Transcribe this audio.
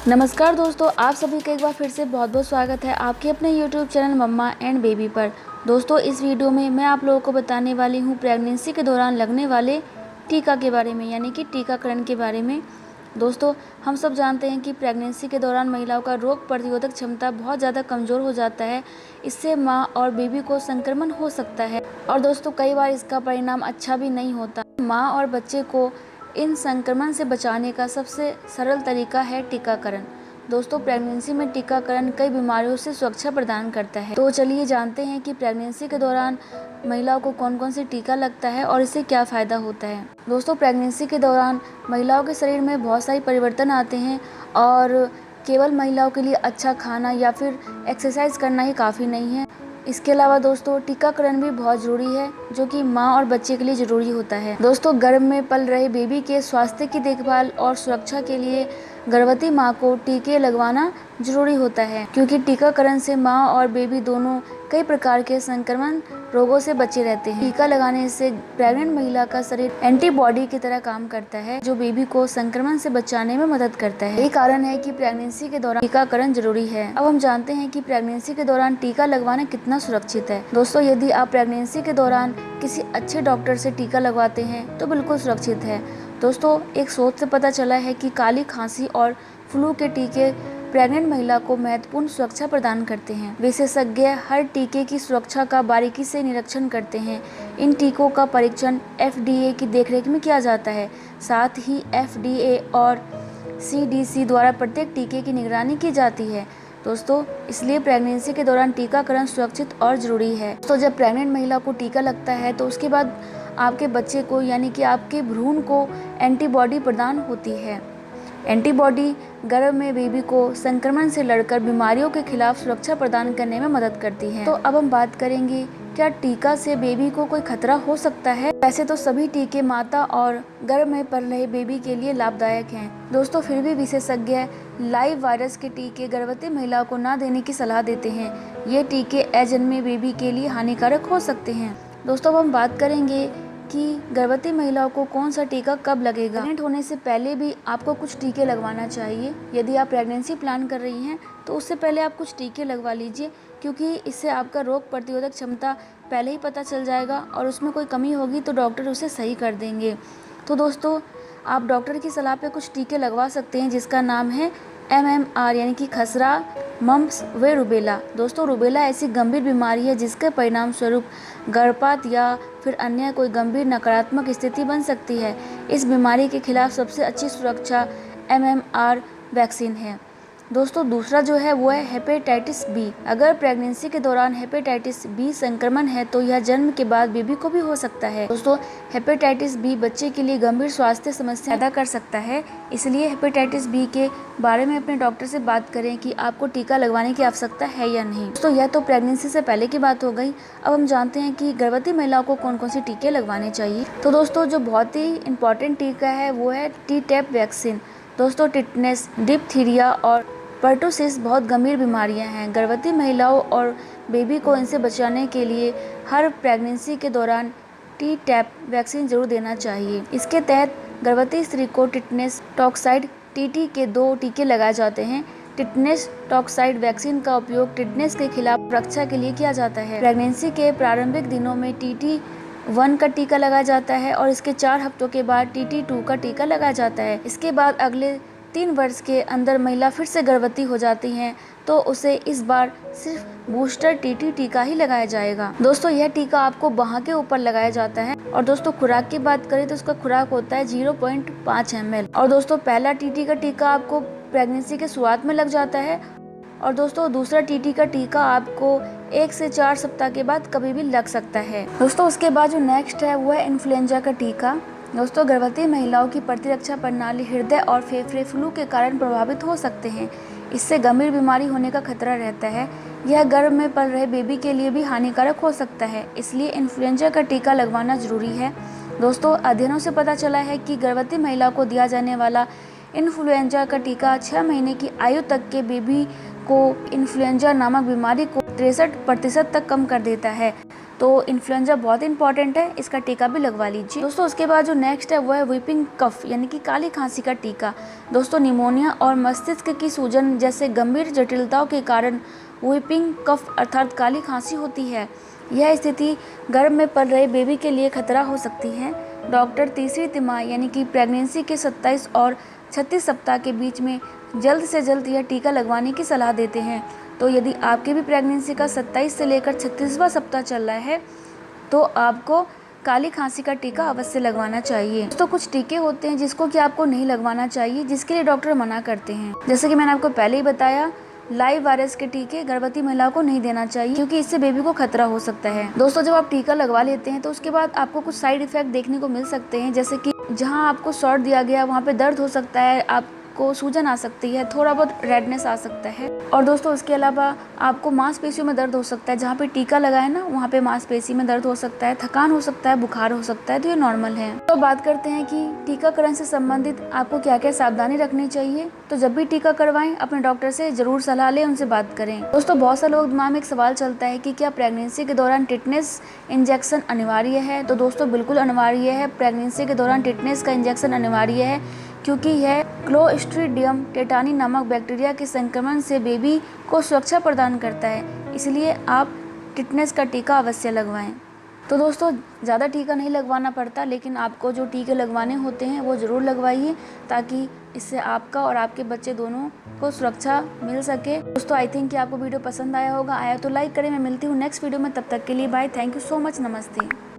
नमस्कार दोस्तों, आप सभी का एक बार फिर से बहुत बहुत स्वागत है आपके अपने YouTube channel mamma and baby पर। दोस्तों, इस वीडियो में मैं आप लोगों को बताने वाली हूँ प्रेगनेंसी के दौरान लगने वाले टीका के बारे में, यानी कि टीकाकरण के बारे में। दोस्तों, हम सब जानते हैं कि प्रेगनेंसी के दौरान महिलाओं का रोग प्रतिरोधक क्षमता बहुत ज़्यादा कमज़ोर हो जाता है। इससे माँ और बेबी को संक्रमण हो सकता है और दोस्तों कई बार इसका परिणाम अच्छा भी नहीं होता। माँ और बच्चे को इन संक्रमण से बचाने का सबसे सरल तरीका है टीकाकरण। दोस्तों, प्रेगनेंसी में टीकाकरण कई बीमारियों से सुरक्षा प्रदान करता है। तो चलिए जानते हैं कि प्रेगनेंसी के दौरान महिलाओं को कौन कौन से टीका लगता है और इससे क्या फ़ायदा होता है। दोस्तों, प्रेगनेंसी के दौरान महिलाओं के शरीर में बहुत सारे परिवर्तन आते हैं और केवल महिलाओं के लिए अच्छा खाना या फिर एक्सरसाइज करना ही काफ़ी नहीं है। इसके अलावा दोस्तों टीकाकरण भी बहुत ज़रूरी है, जो कि माँ और बच्चे के लिए ज़रूरी होता है। दोस्तों, गर्भ में पल रहे बेबी के स्वास्थ्य की देखभाल और सुरक्षा के लिए गर्भवती माँ को टीके लगवाना ज़रूरी होता है, क्योंकि टीकाकरण से माँ और बेबी दोनों कई प्रकार के संक्रमण रोगों से बचे रहते हैं। टीका लगाने से प्रेग्नेंट महिला का शरीर एंटीबॉडी की तरह काम करता है, जो बेबी को संक्रमण से बचाने में मदद करता है। यही कारण है कि प्रेगनेंसी के दौरान टीकाकरण जरूरी है। अब हम जानते हैं कि प्रेगनेंसी के दौरान टीका लगवाना कितना सुरक्षित है। दोस्तों, यदि आप प्रेगनेंसी के दौरान किसी अच्छे डॉक्टर से टीका लगवाते हैं तो बिल्कुल सुरक्षित है। दोस्तों, एक शोध से पता चला है कि काली खांसी और फ्लू के टीके प्रेग्नेंट महिला को महत्वपूर्ण सुरक्षा प्रदान करते हैं। विशेषज्ञ हर टीके की सुरक्षा का बारीकी से निरीक्षण करते हैं। इन टीकों का परीक्षण FDA की देखरेख में किया जाता है। साथ ही FDA और CDC द्वारा प्रत्येक टीके की निगरानी की जाती है। दोस्तों, इसलिए प्रेगनेंसी के दौरान टीकाकरण सुरक्षित और ज़रूरी है। तो जब प्रेग्नेंट महिला को टीका लगता है तो उसके बाद आपके बच्चे को, यानी कि आपके भ्रूण को एंटीबॉडी प्रदान होती है। एंटीबॉडी गर्भ में बेबी को संक्रमण से लड़कर बीमारियों के खिलाफ सुरक्षा प्रदान करने में मदद करती है। तो अब हम बात करेंगे, क्या टीका से बेबी को कोई खतरा हो सकता है। वैसे तो सभी टीके माता और गर्भ में पल रहे बेबी के लिए लाभदायक हैं। दोस्तों, फिर भी विशेषज्ञ लाइव वायरस के टीके गर्भवती महिलाओं को न देने की सलाह देते हैं। ये टीके अजन्मे बेबी के लिए हानिकारक हो सकते हैं। दोस्तों, अब हम बात करेंगे कि गर्भवती महिलाओं को कौन सा टीका कब लगेगा। प्रेग्नेंट होने से पहले भी आपको कुछ टीके लगवाना चाहिए। यदि आप प्रेगनेंसी प्लान कर रही हैं तो उससे पहले आप कुछ टीके लगवा लीजिए, क्योंकि इससे आपका रोग प्रतिरोधक क्षमता पहले ही पता चल जाएगा और उसमें कोई कमी होगी तो डॉक्टर उसे सही कर देंगे। तो दोस्तों, आप डॉक्टर की सलाह पे कुछ टीके लगवा सकते हैं, जिसका नाम है MMR, यानी कि खसरा, मम्प्स व रूबेला। दोस्तों, रूबेला ऐसी गंभीर बीमारी है जिसके परिणाम स्वरूप गर्भपात या फिर अन्य कोई गंभीर नकारात्मक स्थिति बन सकती है। इस बीमारी के खिलाफ सबसे अच्छी सुरक्षा MMR वैक्सीन है। दोस्तों, दूसरा जो है वो है हेपेटाइटिस बी। अगर प्रेगनेंसी के दौरान हेपेटाइटिस बी संक्रमण है तो यह जन्म के बाद बेबी को भी हो सकता है। दोस्तों, हेपेटाइटिस बी बच्चे के लिए गंभीर स्वास्थ्य समस्या पैदा कर सकता है। इसलिए हेपेटाइटिस बी के बारे में अपने डॉक्टर से बात करें कि आपको टीका लगवाने की आवश्यकता है या नहीं। दोस्तों, यह तो प्रेगनेंसी से पहले की बात हो गई। अब हम जानते हैं कि गर्भवती महिलाओं को कौन कौन से टीके लगवाने चाहिए। तो दोस्तों, जो बहुत ही इंपॉर्टेंट टीका है वो है T-TAP वैक्सीन। दोस्तों, टिटनेस, डिप्थीरिया और पर्टुसिस बहुत गंभीर बीमारियां हैं। गर्भवती महिलाओं और बेबी को इनसे बचाने के लिए हर प्रेगनेंसी के दौरान T-TAP वैक्सीन जरूर देना चाहिए। इसके तहत गर्भवती स्त्री को टिटनेस टॉक्साइड TT के 2 टीके लगाए जाते हैं। टिटनेस टॉक्साइड वैक्सीन का उपयोग टिटनेस के खिलाफ रक्षा के लिए किया जाता है। प्रेगनेंसी के प्रारंभिक दिनों में TT1 का टीका लगाया जाता है और इसके 4 हफ्तों के बाद TT2 का टीका लगाया जाता है। इसके बाद अगले 3 वर्ष के अंदर महिला फिर से गर्भवती हो जाती हैं तो उसे इस बार सिर्फ बूस्टर TT टीका ही लगाया जाएगा। दोस्तों, यह टीका आपको बाह के ऊपर लगाया जाता है। और दोस्तों, खुराक की बात करें तो उसका खुराक होता है 0.5 ml। और दोस्तों, पहला TT का टीका आपको प्रेगनेंसी के शुरुआत में लग जाता है और दोस्तों दूसरा TT का टीका आपको 1 से 4 सप्ताह के बाद कभी भी लग सकता है। दोस्तों, उसके बाद जो नेक्स्ट है वो है इन्फ्लुएंजा का टीका। दोस्तों, गर्भवती महिलाओं की प्रतिरक्षा प्रणाली हृदय और फेफड़े फ्लू के कारण प्रभावित हो सकते हैं। इससे गंभीर बीमारी होने का खतरा रहता है। यह गर्भ में पल रहे बेबी के लिए भी हानिकारक हो सकता है, इसलिए इन्फ्लुएंजा का टीका लगवाना जरूरी है। दोस्तों, अध्ययनों से पता चला है कि गर्भवती महिला को दिया जाने वाला इन्फ्लुएंजा का टीका 6 महीने की आयु तक के बेबी को इन्फ्लुएंजा नामक बीमारी को 63% तक कम कर देता है। तो इन्फ्लुएंजा बहुत इंपॉर्टेंट है, इसका टीका भी लगवा लीजिए। दोस्तों उसके बाद जो नेक्स्ट है वो है व्हीपिंग कफ यानी कि काली खांसी का टीका। दोस्तों निमोनिया और मस्तिष्क की सूजन जैसे गंभीर जटिलताओं के कारण व्हीपिंग कफ अर्थात काली खांसी होती है। यह स्थिति गर्भ में पल रहे बेबी के लिए खतरा हो सकती है। डॉक्टर तीसरी तिमाही यानी कि प्रेगनेंसी के 27 और 36 सप्ताह के बीच में जल्द से जल्द यह टीका लगवाने की सलाह देते हैं। तो यदि आपके भी प्रेगनेंसी का 27 से लेकर 36वां सप्ताह चल रहा है तो आपको काली खांसी का टीका अवश्य लगवाना चाहिए। तो कुछ टीके होते हैं जिसको कि आपको नहीं लगवाना चाहिए, जिसके लिए डॉक्टर मना करते हैं। जैसे कि मैंने आपको पहले ही बताया, लाइव वायरस के टीके गर्भवती महिलाओं को नहीं देना चाहिए क्योंकि इससे बेबी को खतरा हो सकता है। दोस्तों जब आप टीका लगवा लेते हैं तो उसके बाद आपको कुछ साइड इफेक्ट देखने को मिल सकते हैं, जैसे कि जहां आपको शॉट दिया गया वहां पे दर्द हो सकता है, आपको सूजन आ सकती है, थोड़ा बहुत रेडनेस आ सकता है। और दोस्तों उसके अलावा आपको मांसपेशियों में दर्द हो सकता है, जहाँ पे टीका लगाए ना वहाँ पे मांसपेशी में दर्द हो सकता है, थकान हो सकता है, बुखार हो सकता है। तो ये नॉर्मल है। तो बात करते हैं कि टीकाकरण से संबंधित आपको क्या क्या सावधानी रखनी चाहिए। तो जब भी टीका करवाएं अपने डॉक्टर से जरूर सलाह लें, उनसे बात करें। दोस्तों बहुत से लोग दिमाग में एक सवाल चलता है कि क्या प्रेगनेंसी के दौरान टिटनेस इंजेक्शन अनिवार्य है। तो दोस्तों बिल्कुल अनिवार्य है। प्रेगनेंसी के दौरान टिटनेस का इंजेक्शन अनिवार्य है क्योंकि यह क्लोस्ट्रीडियम टेटानी नामक बैक्टीरिया के संक्रमण से बेबी को सुरक्षा प्रदान करता है। इसलिए आप टिटनेस का टीका अवश्य लगवाएं। तो दोस्तों ज़्यादा टीका नहीं लगवाना पड़ता, लेकिन आपको जो टीके लगवाने होते हैं वो ज़रूर लगवाइए ताकि इससे आपका और आपके बच्चे दोनों को सुरक्षा मिल सके। दोस्तों आई थिंक कि आपको वीडियो पसंद आया होगा। आया तो लाइक करें। मैं मिलती हूँ नेक्स्ट वीडियो में, तब तक के लिए bye. Thank you so much. नमस्ते।